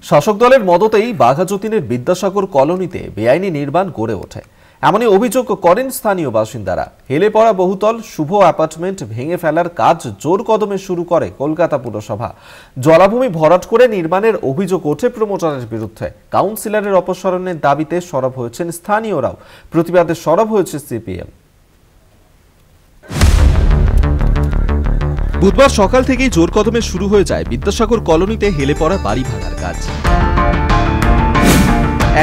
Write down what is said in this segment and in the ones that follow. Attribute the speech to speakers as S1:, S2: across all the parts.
S1: শাসক দলের মদতেই বাঘাযতীনের বিদ্যাসাগর কলোনিতে বেআইনি নির্মাণ গড়ে ওঠে, এমনই অভিযোগ করেন স্থানীয় বাসিন্দারা। হেলে পড়া বহুতল শুভ অ্যাপার্টমেন্ট ভেঙে ফেলার কাজ জোর কদমে শুরু করে কলকাতা পুরসভা। জলাভূমি ভরাট করে নির্মাণের অভিযোগ ওঠে প্রমোটারের বিরুদ্ধে। কাউন্সিলরের অপসারণের দাবিতে সরব হয়েছেন স্থানীয়রাও। প্রতিবাদে সরব হয়েছে সিপিএম। বুধবার সকাল থেকেই জোর কদমে শুরু হয়ে যায় বিদ্যাসাগর কলোনিতে হেলে পড়া বাড়ি ভাঙার কাজ।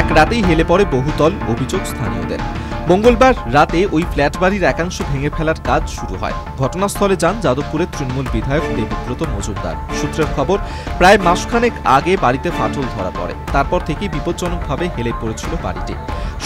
S1: এক রাতেই হেলে পড়ে বহুতল, অভিযোগ স্থানীয়দের। মঙ্গলবার রাতে ওই ফ্ল্যাট বাড়ির একাংশ ভেঙে ফেলার কাজ শুরু হয়। ঘটনাস্থলে যান যাদবপুরের তৃণমূল বিধায়ক দেবব্রত মজুমদার। সূত্রের খবর, প্রায় মাসখানেক আগে বাড়িতে ফাটল ধরা পড়ে। তারপর থেকেই বিপজ্জনকভাবে হেলে পড়েছিল বাড়িটি।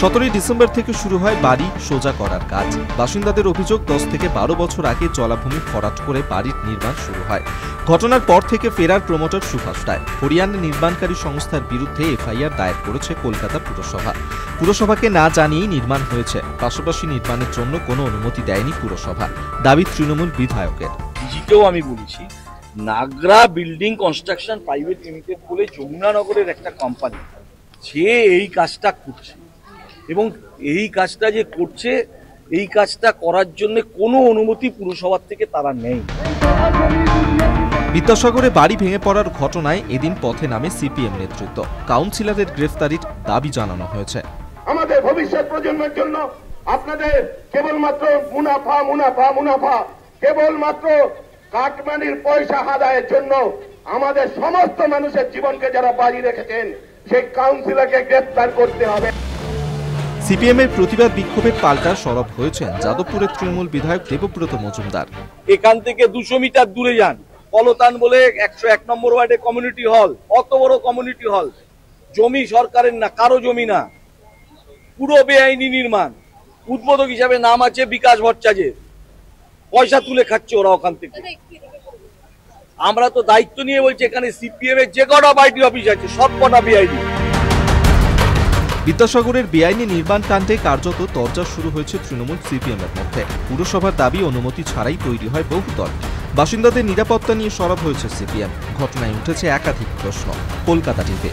S1: 17 ডিসেম্বর থেকে শুরু হয় বাড়ি সোজা করার কাজ। বাসিন্দাদের অভিযোগ, 10 থেকে 12 বছর আগে জলাভূমি ভরাট করে বাড়ির নির্মাণ শুরু হয়। ঘটনার পর থেকে ফেরার প্রমোটার সুভাষ রায়। হরিয়ানা নির্মাণকারী সংস্থার বিরুদ্ধে এফআইআর দায়ের করেছে কলকাতা পুরসভা। পুরসভাকে না জানিয়েই নির্মাণ হয়েছে। পাশাপাশি নির্মাণের জন্য কোনো অনুমতি দেয়নি পুরসভা, দাবি তৃণমূল বিধায়কের।
S2: ডিজিকেও আমি বলেছি, নাগরা বিল্ডিং কনস্ট্রাকশন প্রাইভেট লিমিটেড বলে যমুনানগরের একটা কোম্পানি, যে এই কাজটা করছে এবং এই কাজটা যে করছে, এই কাজটা করার জন্য কোনো অনুমতি পুরসভার থেকে তারা নেই।
S1: বিদ্যাসাগরে বাড়ি ভেঙে পড়ার ঘটনায় এদিন পথে নামে সিপিএম নেতৃত্ব। কাউন্সিলরের গ্রেফতারির দাবি জানানো হয়েছে।
S3: আমাদের ভবিষ্যৎ প্রজন্মের জন্য আপনাদের কেবলমাত্র মুনাফা মুনাফা মুনাফা, কেবলমাত্র কাটমানির পয়সা আদায়ের জন্য আমাদের সমস্ত মানুষের জীবনকে যারা বাজি রেখেছেন, সেই কাউন্সিলরকে গ্রেফতার করতে হবে।
S1: সিপিএম এর প্রতিবাদ বিক্ষোভের পাল্টা সরব হয়েছেন যাদবপুরের তৃণমূল বিধায়ক দেবব্রত মজুমদার।
S2: এখান থেকে 200 মিটার দূরে যান, পলতান বলে 101 নম্বর ওয়ার্ডে কমিউনিটি হল, অত বড় কমিউনিটি হল, জমি সরকারের না, কারো জমি না, পুরো বেআইনি নির্মাণ। উদ্বোধক হিসাবে নাম আছে বিকাশ ভট্টাচার্যের, পয়সা তুলে খাচ্ছে ওরা ওখান থেকে। আমরা তো দায়িত্ব নিয়ে বলছি, এখানে সিপিএম এর যে কটা পার্টি অফিস আছে সব কটা বেআইনি।
S1: বিদ্যাসাগরের বেআইনি নির্মাণ কাণ্ডে কার্যত তরজা শুরু হয়েছে তৃণমূল সিপিএম এর মধ্যে। পুরসভার দাবি, অনুমতি ছাড়াই তৈরি হয় বহুতল। বাসিন্দাদের নিরাপত্তা নিয়ে সরব হয়েছে সিপিএম। ঘটনায় উঠেছে একাধিক প্রশ্ন। কলকাতা টিভি।